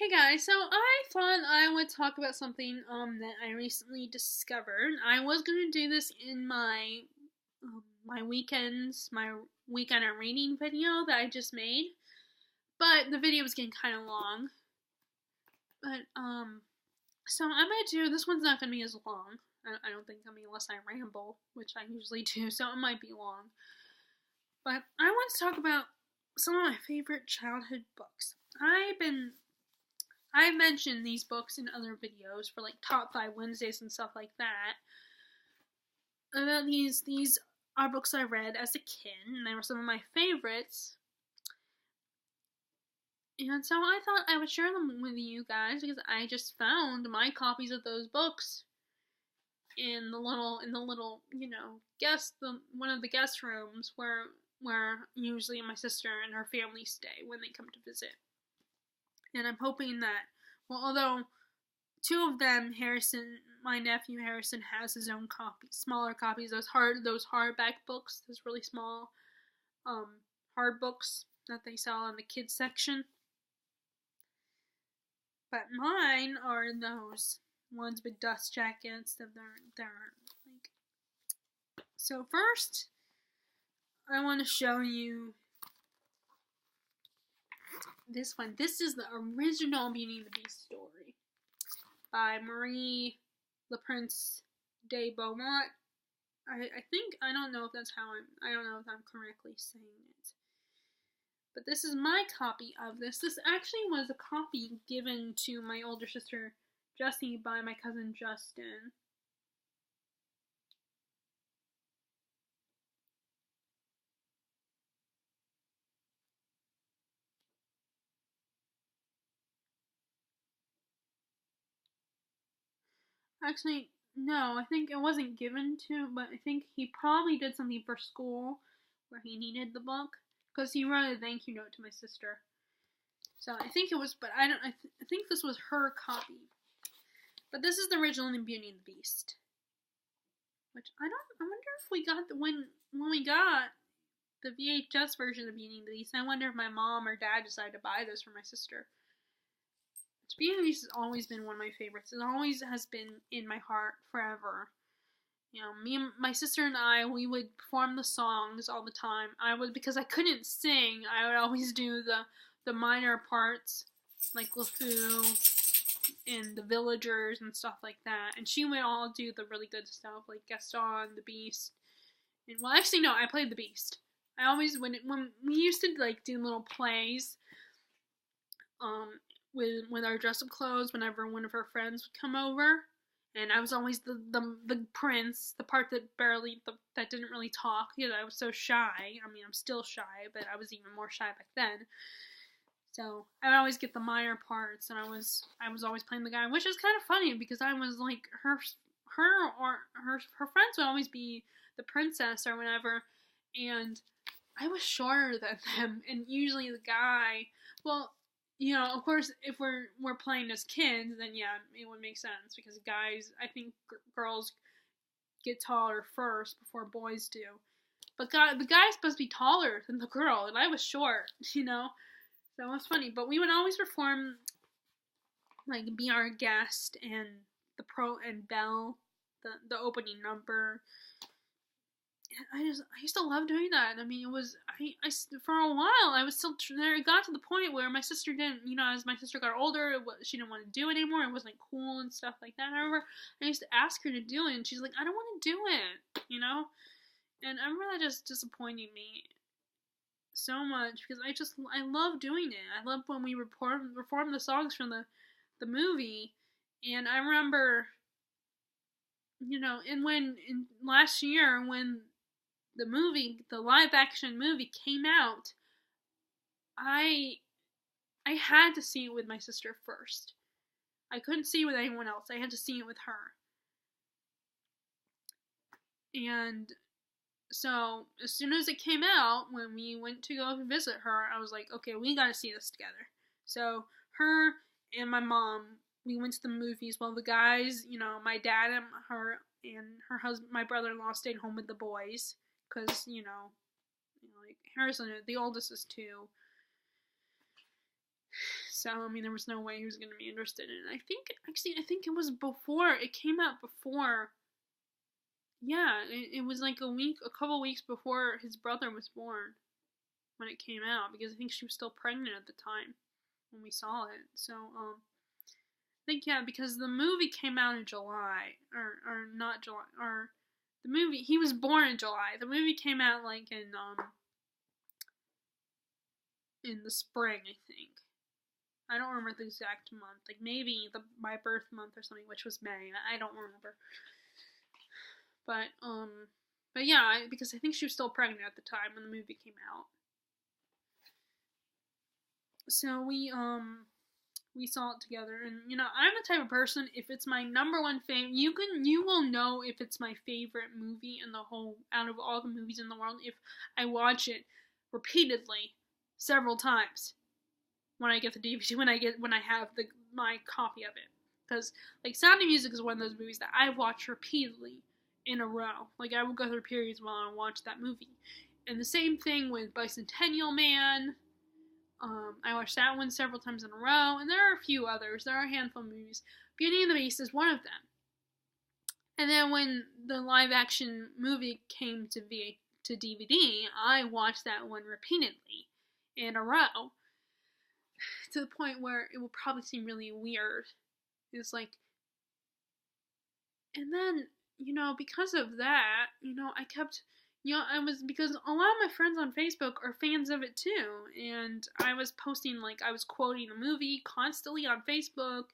Hey guys, so I thought I would talk about something that I recently discovered. I was gonna do this in my weekends, my weekend at reading video that I just made, but the video was getting kind of long. But so I'm gonna do this one's not gonna be as long. I don't think. I mean, unless I ramble, which I usually do, so it might be long. But I want to talk about some of my favorite childhood books. I've mentioned these books in other videos for like top 5 Wednesdays and stuff like that. About these are books I read as a kid, and they were some of my favorites. And so I thought I would share them with you guys because I just found my copies of those books in the little one of the guest rooms where usually my sister and her family stay when they come to visit. And I'm hoping that, well, although 2 of them, my nephew Harrison has his own copies, smaller copies, those hardback books, those really small, hard books that they sell in the kids section. But mine are those ones with dust jackets that they're like. So first, I want to show you this one. This is the original Beauty and the Beast story by Marie Le Prince de Beaumont. I don't know if I'm correctly saying it. But this is my copy of this. This actually was a copy given to my older sister Jessie by my cousin Justin. Actually, no, I think it wasn't given to, but I think he probably did something for school where he needed the book, because he wrote a thank you note to my sister. So I think it was, but I think this was her copy. But this is the original in Beauty and the Beast. Which I wonder if we got when we got the VHS version of Beauty and the Beast, I wonder if my mom or dad decided to buy this for my sister. Beauty and the Beast has always been one of my favorites. It always has been in my heart forever. You know, me and my sister and I, we would perform the songs all the time. Because I couldn't sing, I would always do the minor parts, like LeFou and the villagers and stuff like that. And she would all do the really good stuff, like Gaston, the Beast. And, well, actually, no, I played the Beast. I always, when we used to, like, do little plays, with our dress-up clothes whenever one of her friends would come over, and I was always the prince, the part that that didn't really talk. You know, I was so shy. I mean, I'm still shy, but I was even more shy back then. So I would always get the minor parts, and I was always playing the guy, which is kind of funny because I was like her friends would always be the princess or whatever, and I was shorter than them, and usually the guy, well, you know, of course, if we're playing as kids, then yeah, it would make sense, because guys, I think girls get taller first before boys do. But the guy's supposed to be taller than the girl, and I was short, you know? So it was funny. But we would always perform, like, Be Our Guest and and Belle, the opening number. I used to love doing that. I mean, it was, for a while, I was still, there. It got to the point where my sister didn't, you know, as my sister got older, she didn't want to do it anymore. It wasn't cool and stuff like that. I remember I used to ask her to do it, and she's like, I don't want to do it, you know? And I remember that just disappointing me so much, because I love doing it. I love when we perform the songs from the movie, and I remember, you know, in last year when the live action movie came out, I had to see it with my sister first. I couldn't see it with anyone else. I had to see it with her. And so as soon as it came out, when we went to go visit her, I was like, okay, we gotta see this together. So her and my mom, we went to the movies. Well, the guys, you know, my dad and her husband, my brother-in-law, stayed home with the boys. Because, you know, like Harrison, the oldest, is 2. So, I mean, there was no way he was going to be interested in it. I think it was before, it came out before, yeah, it was like a couple weeks before his brother was born when it came out, because I think she was still pregnant at the time when we saw it. So, I think, yeah, because the movie came out in July, or not July, or the movie, he was born in July. The movie came out, like, in the spring, I think. I don't remember the exact month. Like, maybe my birth month or something, which was May. I don't remember. But yeah, because I think she was still pregnant at the time when the movie came out. So we saw it together, and I'm the type of person, if it's my number one favorite, you will know if it's my favorite movie in the whole, out of all the movies in the world, if I watch it repeatedly several times when I get the DVD, when I have my copy of it. Because, like, Sound of Music is one of those movies that I watch repeatedly in a row. Like, I will go through periods while I watch that movie. And the same thing with Bicentennial Man. I watched that one several times in a row, and there are a few others. There are a handful of movies. Beauty and the Beast is one of them. And then when the live-action movie came to DVD, I watched that one repeatedly in a row, to the point where it will probably seem really weird. It's like, and then, because of that, I kept... because a lot of my friends on Facebook are fans of it too, and I was posting, like, I was quoting the movie constantly on Facebook,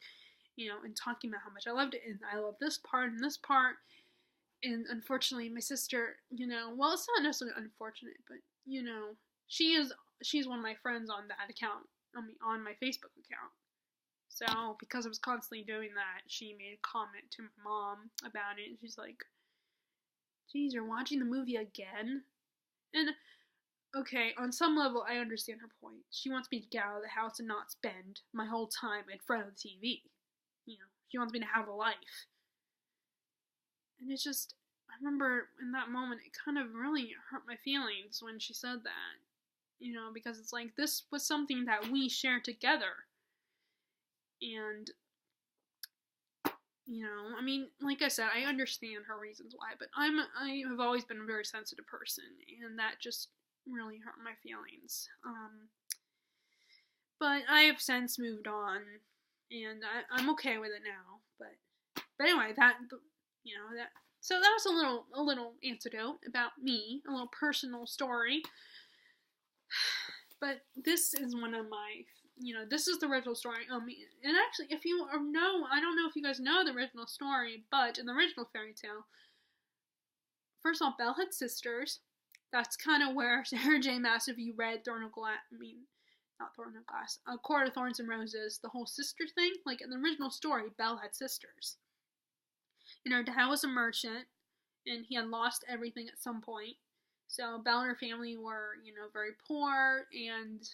and talking about how much I loved it, and I love this part, and unfortunately, my sister, well, it's not necessarily unfortunate, but, she's one of my friends on that account, on my Facebook account. So, because I was constantly doing that, she made a comment to my mom about it, and she's like, "Geez, you're watching the movie again?" And, okay, on some level, I understand her point. She wants me to get out of the house and not spend my whole time in front of the TV. She wants me to have a life. And it's just, I remember in that moment, it kind of really hurt my feelings when she said that. Because it's like, this was something that we shared together. And, I mean, like I said, I understand her reasons why, but I have always been a very sensitive person, and that just really hurt my feelings. But I have since moved on, and I'm okay with it now. But anyway, so that was a little anecdote about me, a little personal story. But this is one of my, this is the original story. And actually, if you know, I don't know if you guys know the original story, but in the original fairy tale, first of all, Belle had sisters. That's kind of where Sarah J. Maas, if you read A Court of Thorns and Roses, the whole sister thing, like in the original story, Belle had sisters. And her dad was a merchant, and he had lost everything at some point. So Belle and her family were, very poor, and,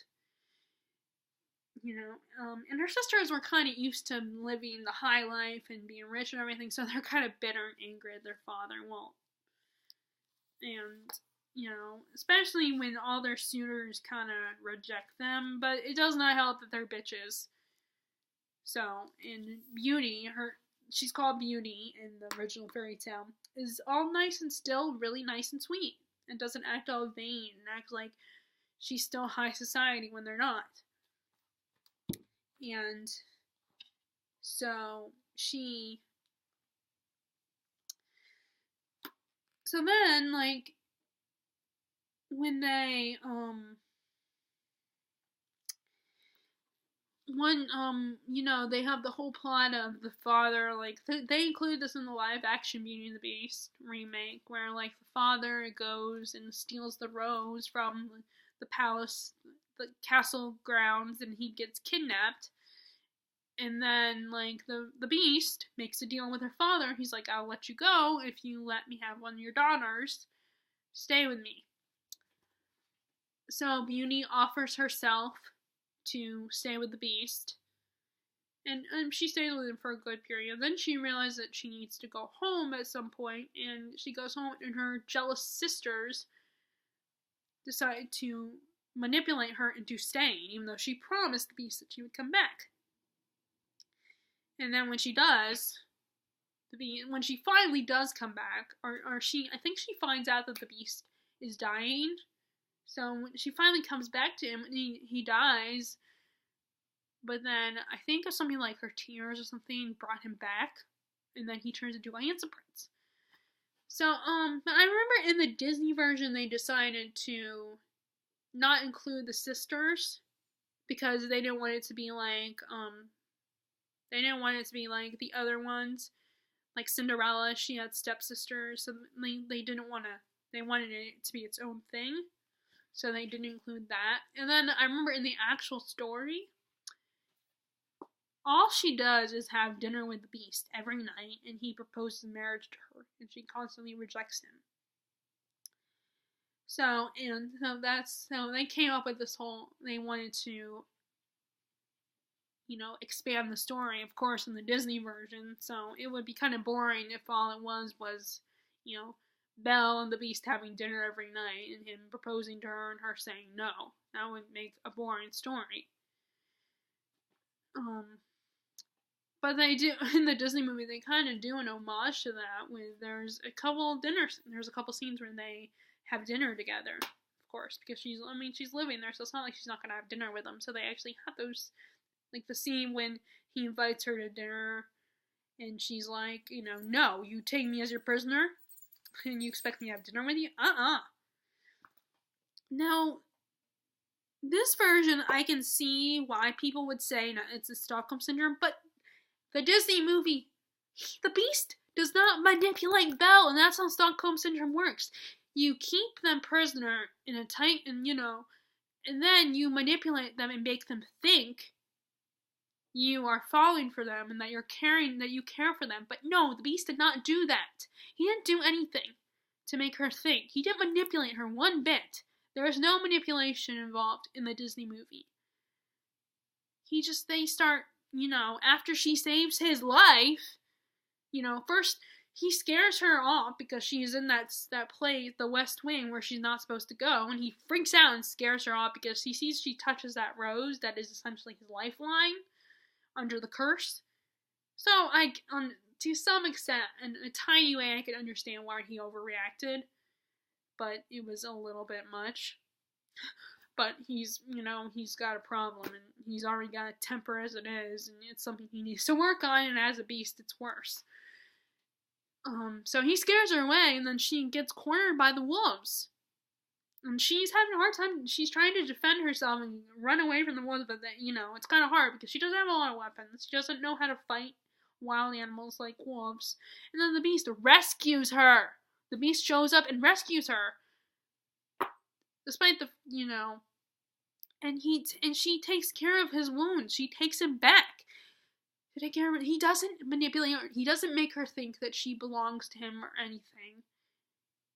and her sisters were kind of used to living the high life and being rich and everything, so they're kind of bitter and angry at their father. Especially when all their suitors kind of reject them, but it does not help that they're bitches. So, and Beauty, she's called Beauty in the original fairy tale, is all nice and still really nice and sweet, and doesn't act all vain and act like she's still high society when they're not. And so then, like, when they, they have the whole plot of the father, like, they include this in the live-action Beauty and the Beast remake, where, like, the father goes and steals the rose from the palace, the castle grounds, and he gets kidnapped. And then, like, the Beast makes a deal with her father. He's like, "I'll let you go if you let me have one of your daughters stay with me." So Beauty offers herself to stay with the Beast. And she stays with him for a good period. Then she realizes that she needs to go home at some point, and she goes home, and her jealous sisters decide to manipulate her into staying, even though she promised the Beast that she would come back. And then when she does, when she finally does come back, I think she finds out that the Beast is dying. So when she finally comes back to him, and he dies. But then I think of something like her tears or something brought him back, and then he turns into a handsome prince. So but I remember in the Disney version they decided to not include the sisters because they didn't want it to be like the other ones. Like Cinderella, she had stepsisters, so they didn't want to. They wanted it to be its own thing, so they didn't include that. And then I remember in the actual story, all she does is have dinner with the Beast every night, and he proposes marriage to her, and she constantly rejects him. So they came up with this whole. They wanted to, expand the story, of course, in the Disney version. So it would be kind of boring if all it was, Belle and the Beast having dinner every night and him proposing to her and her saying no. That would make a boring story. But they do, in the Disney movie, they kind of do an homage to that there's a couple scenes where they have dinner together, of course, because she's living there, so it's not like she's not going to have dinner with them. So they actually have those, like the scene when he invites her to dinner, and she's like, no, you take me as your prisoner, and you expect me to have dinner with you? Now, this version, I can see why people would say it's a Stockholm Syndrome, but the Disney movie, the Beast does not manipulate Belle, and that's how Stockholm Syndrome works. You keep them prisoner in a tight, and then you manipulate them and make them think you are falling for them and that you care for them. But no, the Beast did not do that. He didn't do anything to make her think. He didn't manipulate her one bit. There is no manipulation involved in the Disney movie. They start, after she saves his life, first he scares her off because she's in that play, the West Wing, where she's not supposed to go, and he freaks out and scares her off because he sees she touches that rose that is essentially his lifeline under the curse. So to some extent, in a tiny way, I could understand why he overreacted, but it was a little bit much. But he's got a problem, and he's already got a temper as it is, and it's something he needs to work on, and as a Beast, it's worse. So he scares her away, and then she gets cornered by the wolves. And she's having a hard time. She's trying to defend herself and run away from the wolves, but it's kind of hard because she doesn't have a lot of weapons. She doesn't know how to fight wild animals like wolves. And then the Beast rescues her. The Beast shows up and rescues her. Despite the, and she takes care of his wounds. She takes him back to take care of it. He doesn't manipulate her. He doesn't make her think that she belongs to him or anything.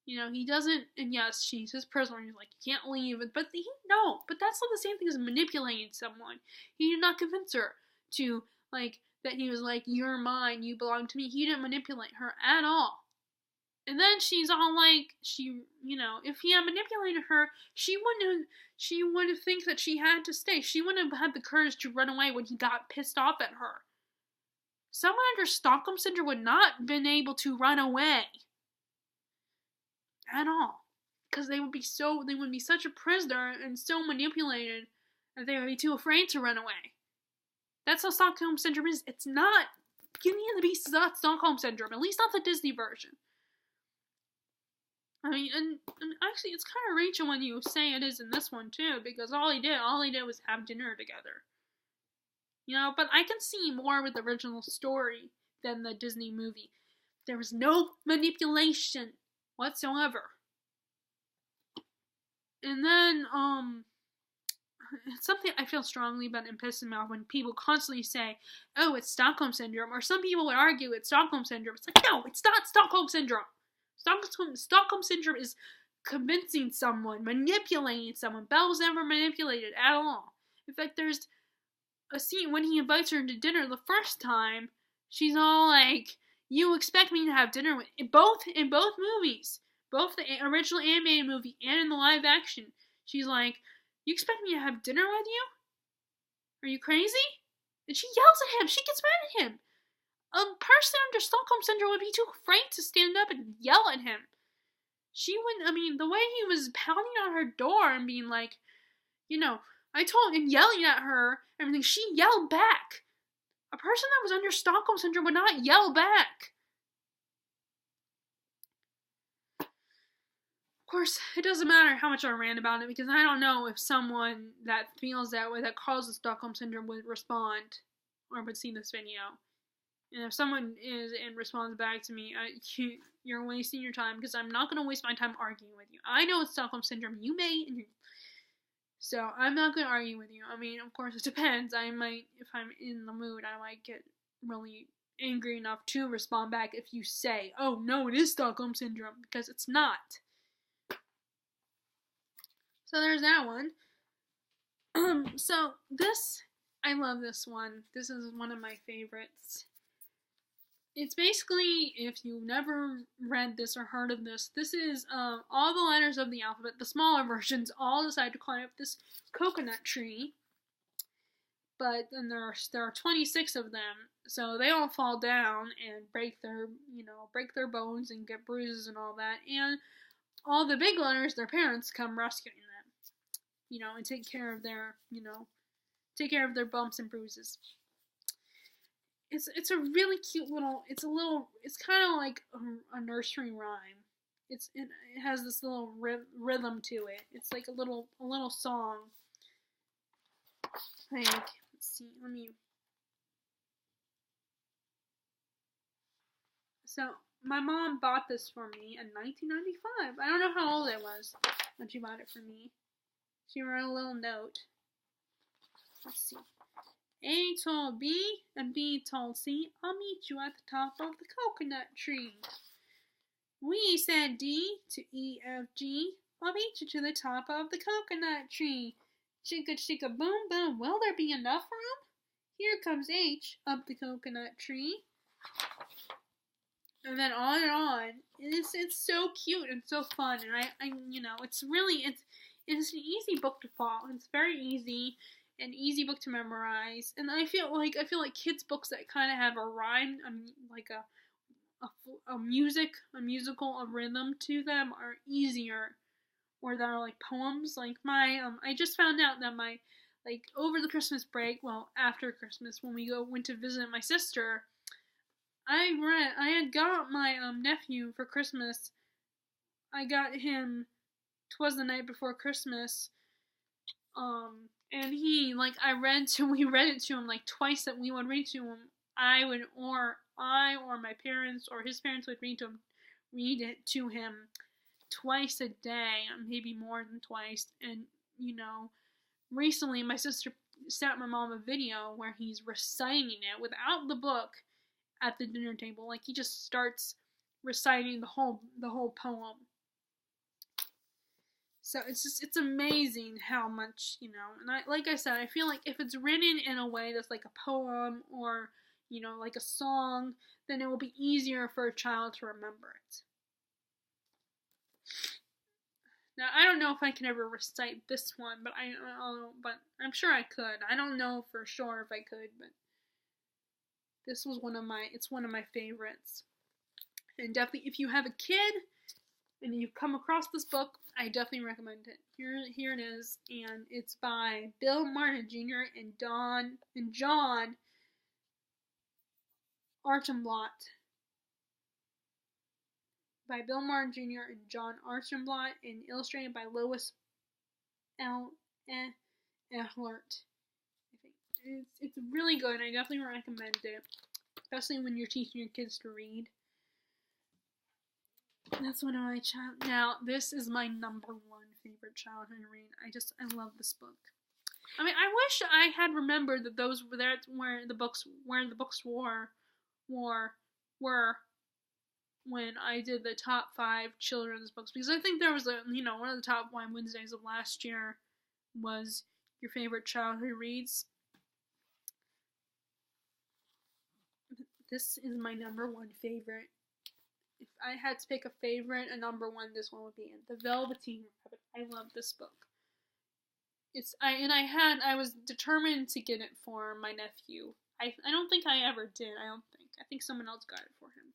He doesn't, and yes, she's his prisoner. He's like, you can't leave. But that's not the same thing as manipulating someone. He did not convince her to, that he was like, you're mine, you belong to me. He didn't manipulate her at all. And then she's all like, if he had manipulated her, she wouldn't think that she had to stay. She wouldn't have had the courage to run away when he got pissed off at her. Someone under Stockholm Syndrome would not have been able to run away. At all. Because they would be such a prisoner and so manipulated that they would be too afraid to run away. That's how Stockholm Syndrome is. It's not, Beauty and the Beast is not Stockholm Syndrome, at least not the Disney version. And actually, it's kind of Rachel when you say it is in this one, too, because all he did was have dinner together. But I can see more with the original story than the Disney movie. There was no manipulation whatsoever. And then, it's something I feel strongly about and pisses me off when people constantly say, oh, it's Stockholm Syndrome, or some people would argue it's Stockholm Syndrome. It's like, no, it's not Stockholm Syndrome. Stockholm Syndrome is convincing someone, manipulating someone. Belle was never manipulated at all. In fact, there's a scene when he invites her to dinner the first time, she's all like, you expect me to have dinner with, in both movies, both the original animated movie and in the live action, she's like, You expect me to have dinner with you? Are you crazy? And she yells at him. She gets mad at him. A person under Stockholm Syndrome would be too afraid to stand up and yell at him. She wouldn't, I mean, the way he was pounding on her door and being like, you know, I told him, yelling at her, everything, she yelled back. A person that was under Stockholm Syndrome would not yell back. Of course, it doesn't matter how much I rant about it, because I don't know if someone that feels that way, that causes Stockholm Syndrome, would respond or would see this video. And if someone is and responds back to me, you're wasting your time, because I'm not going to waste my time arguing with you. I know it's Stockholm Syndrome. You may, so I'm not going to argue with you. I mean, of course, it depends. I might, if I'm in the mood, I might get really angry enough to respond back if you say, oh, no, it is Stockholm Syndrome, because it's not. So there's that one. So this, I love this one. This is one of my favorites. It's basically, if you've never read this or heard of this, this is all the letters of the alphabet, the smaller versions, all decide to climb up this coconut tree. But then there are 26 of them, so they all fall down and break their bones and get bruises and all that. And all the big letters, their parents come rescuing them, and take care of their bumps and bruises. It's a really cute little, it's kind of like a nursery rhyme. It has this little rhythm to it. It's like a little song. Like, let's see, So, my mom bought this for me in 1995. I don't know how old I was when she bought it for me. She wrote a little note. Let's see. A told B and B told C, I'll meet you at the top of the coconut tree. We said D to E, F, G, I'll meet you to the top of the coconut tree. Chicka chicka boom boom, will there be enough room? Here comes H up the coconut tree. And then on and on. It's so cute and so fun, and I it's an easy book to follow. It's very easy. An easy book to memorize, and I feel like kids' books that kind of have a rhyme, like a musical, a rhythm to them are easier, or that are like poems. Like I just found out that over the Christmas break, well, after Christmas, when we went to visit my sister, I had got my nephew for Christmas. I got him. 'Twas the night before Christmas. And we read it to him like twice that we would read to him. I or my parents or his parents would read it to him twice a day, maybe more than twice. And, recently my sister sent my mom a video where he's reciting it without the book at the dinner table. Like, he just starts reciting the whole poem. So it's amazing how much, and like I said, I feel like if it's written in a way that's like a poem or, like a song, then it will be easier for a child to remember it. Now, I don't know if I can ever recite this one, but I'm sure I could. I don't know for sure if I could, but this was one of my favorites. And definitely, if you have a kid and you've come across this book, I definitely recommend it. Here it is, and it's by Bill Martin Jr. and John Archambault. By Bill Martin Jr. and John Archambault, and illustrated by Lois L. Ehlert. It's really good. I definitely recommend it, especially when you're teaching your kids to read. That's one of my Now, this is my number one favorite childhood read. I love this book. I mean, I wish I had remembered that those were where the books were when I did the top 5 children's books, because I think there was one of the top 1 Wednesdays of last year was your favorite childhood reads. This is my number 1 favorite. If I had to pick a favorite, a number 1, this one would be it. The Velveteen Rabbit. I love this book. I was determined to get it for my nephew. I don't think I ever did. I think someone else got it for him.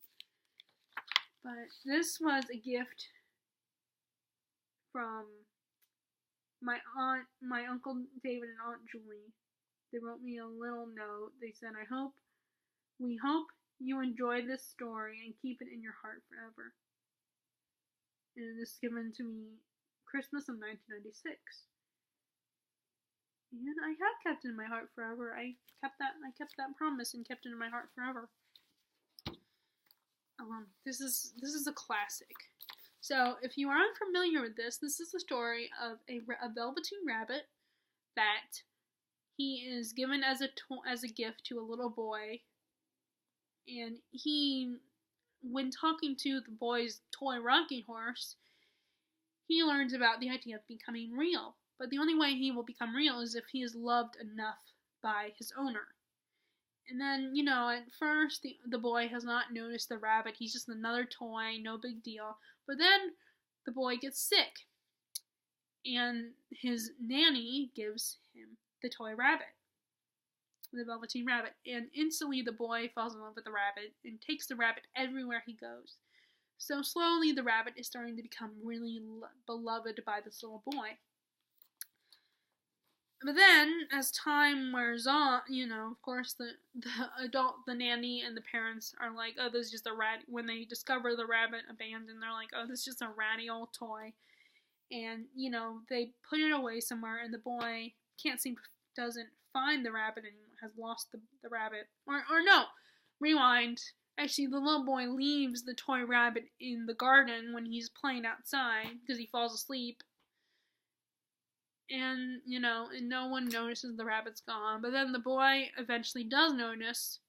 But this was a gift from my Uncle David and Aunt Julie. They wrote me a little note. They said, we hope you enjoy this story and keep it in your heart forever. And this was given to me Christmas of 1996. And I have kept it in my heart forever. I kept that promise and kept it in my heart forever. This is a classic. So, if you are unfamiliar with this is the story of a Velveteen Rabbit that he is given as a gift to a little boy, and he, when talking to the boy's toy rocking horse, he learns about the idea of becoming real. But the only way he will become real is if he is loved enough by his owner. And then, at first, the boy has not noticed the rabbit. He's just another toy, no big deal. But then, the boy gets sick. And his nanny gives him the toy rabbit. The Velveteen Rabbit. And instantly, the boy falls in love with the rabbit and takes the rabbit everywhere he goes. So slowly, the rabbit is starting to become really beloved by this little boy. But then, as time wears on, of course, the nanny and the parents are like, oh, this is just a rat. When they discover the rabbit abandoned, they're like, oh, this is just a ratty old toy. And, they put it away somewhere, and the boy doesn't find the rabbit anymore, has lost the rabbit. Or no, rewind. Actually, the little boy leaves the toy rabbit in the garden when he's playing outside, because he falls asleep. And, and no one notices the rabbit's gone. But then the boy eventually does notice.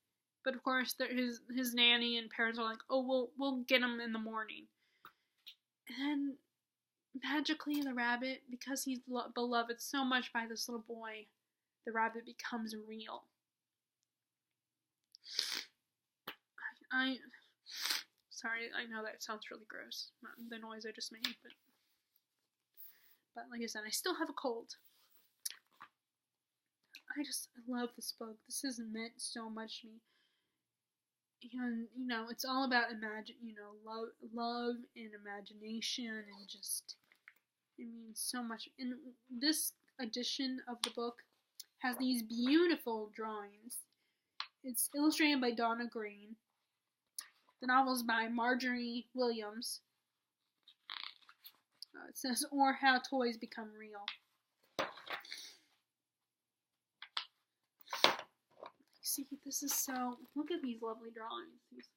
But of course, his nanny and parents are like, oh, we'll get him in the morning. And then, magically, the rabbit, because he's beloved so much by this little boy, the rabbit becomes real. Sorry, I know that sounds really gross, the noise I just made, but like I said, I still have a cold. I love this book. This has meant so much to me. And, it's all about love and imagination, and just, it means so much. And this edition of the book has these beautiful drawings. It's illustrated by Donna Green. The novel is by Marjorie Williams. It says, or How Toys Become Real. See, look at these lovely drawings. This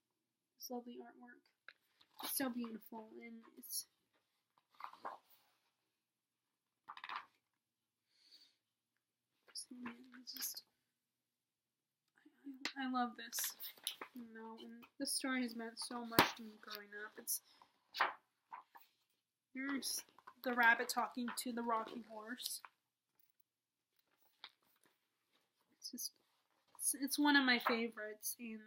lovely artwork. It's so beautiful, and I love this. And this story has meant so much to me growing up. Here's the rabbit talking to the rocking horse. It's one of my favorites, and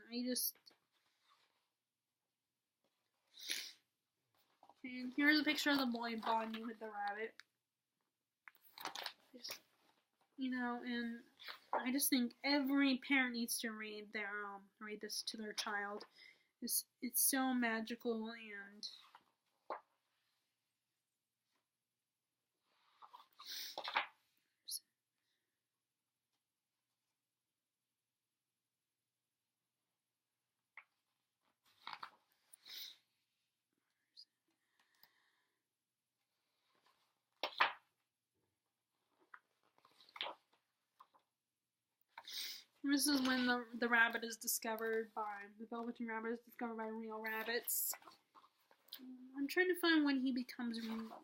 and here's a picture of the boy bonding with the rabbit. And I just think every parent needs to read this to their child. It's so magical, and this is when the rabbit is discovered the Velveteen Rabbit is discovered by real rabbits. I'm trying to find when he becomes real.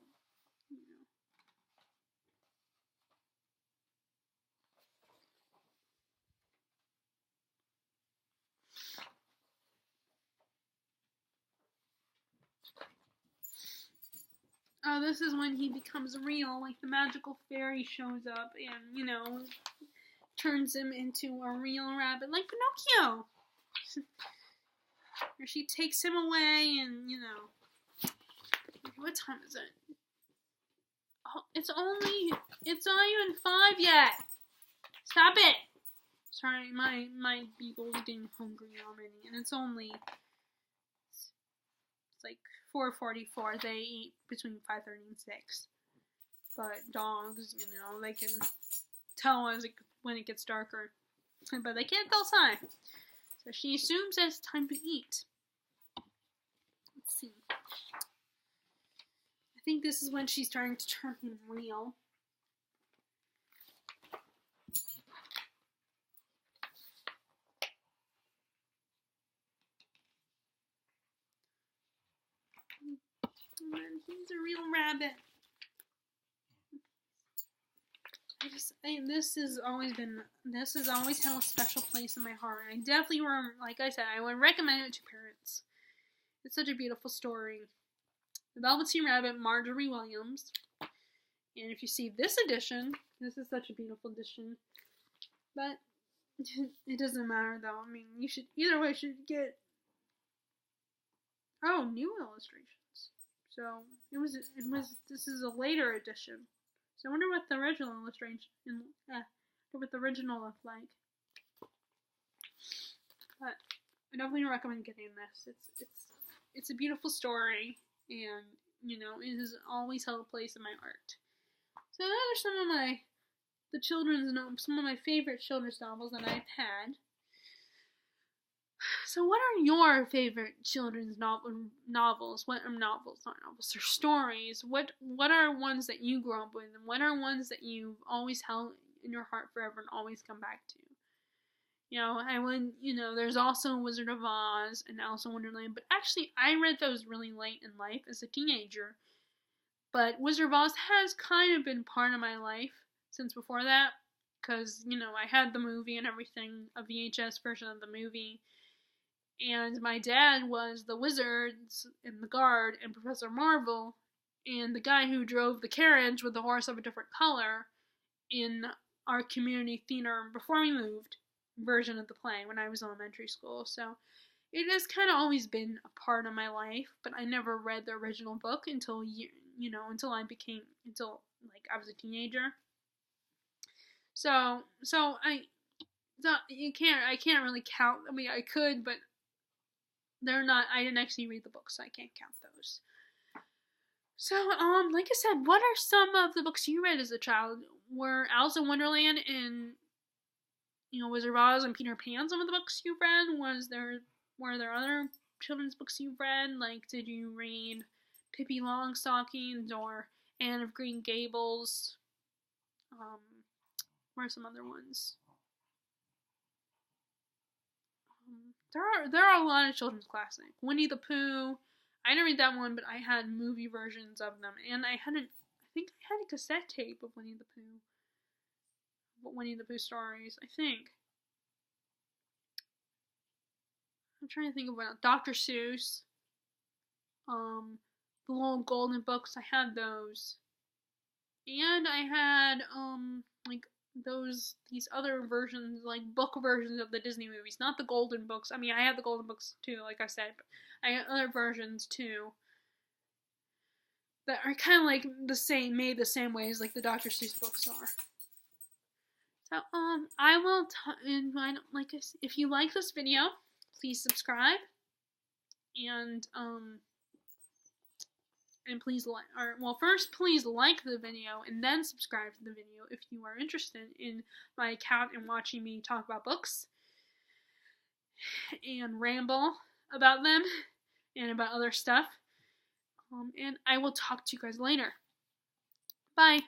Oh, this is when he becomes real, like the magical fairy shows up and, turns him into a real rabbit, like Pinocchio. Or she takes him away and, what time is it? it's not even 5 yet. Stop it. Sorry, my beagle's getting hungry already, and it's like 4:44. They eat between 5:30 and 6. But dogs, they can tell when it gets darker, but they can't tell time. So she assumes that it's time to eat. Let's see. I think this is when she's starting to turn him real. And he's a real rabbit. This has always held a special place in my heart. I definitely, like I said, I would recommend it to parents. It's such a beautiful story. The Velveteen Rabbit, Marjorie Williams. And if you see this edition, this is such a beautiful edition. But it doesn't matter though. I mean, you should get new illustrations. So this is a later edition. So I wonder what the original illustration, what the original looked like. But I definitely recommend getting this. It's a beautiful story, and it has always held a place in my heart. So those are some of my favorite children's novels that I've had. So what are your favorite children's novels? What are novels, not novels, or stories? What are ones that you grew up with, and what are ones that you've always held in your heart forever and always come back to? There's also Wizard of Oz and Alice in Wonderland, but actually I read those really late in life as a teenager. But Wizard of Oz has kind of been part of my life since before that, because, I had the movie and everything, a VHS version of the movie. And my dad was the wizards and the guard and Professor Marvel and the guy who drove the carriage with the horse of a different color in our community theater before we moved version of the play when I was in elementary school. So it has kind of always been a part of my life, but I never read the original book until I was a teenager. So I can't really count. I mean, I could, but I didn't actually read the books, so I can't count those. So, like I said, what are some of the books you read as a child? Were Alice in Wonderland and, Wizard of Oz and Peter Pan some of the books you read? Were there other children's books you read? Like, did you read Pippi Longstockings or Anne of Green Gables? What are some other ones? There are a lot of children's classics. Winnie the Pooh. I didn't read that one, but I had movie versions of them, and I think I had a cassette tape of Winnie the Pooh stories. I think. I'm trying to think about Dr. Seuss. The little golden books. I had those, and I had these other versions, like book versions of the Disney movies, not the golden books. I mean, I had the golden books too, like I said, but I had other versions too that are kind of like made the same way as like the Dr. Seuss books are. So I will if you like this video, please subscribe and please please like the video and then subscribe to the video if you are interested in my account and watching me talk about books and ramble about them and about other stuff. And I will talk to you guys later. Bye.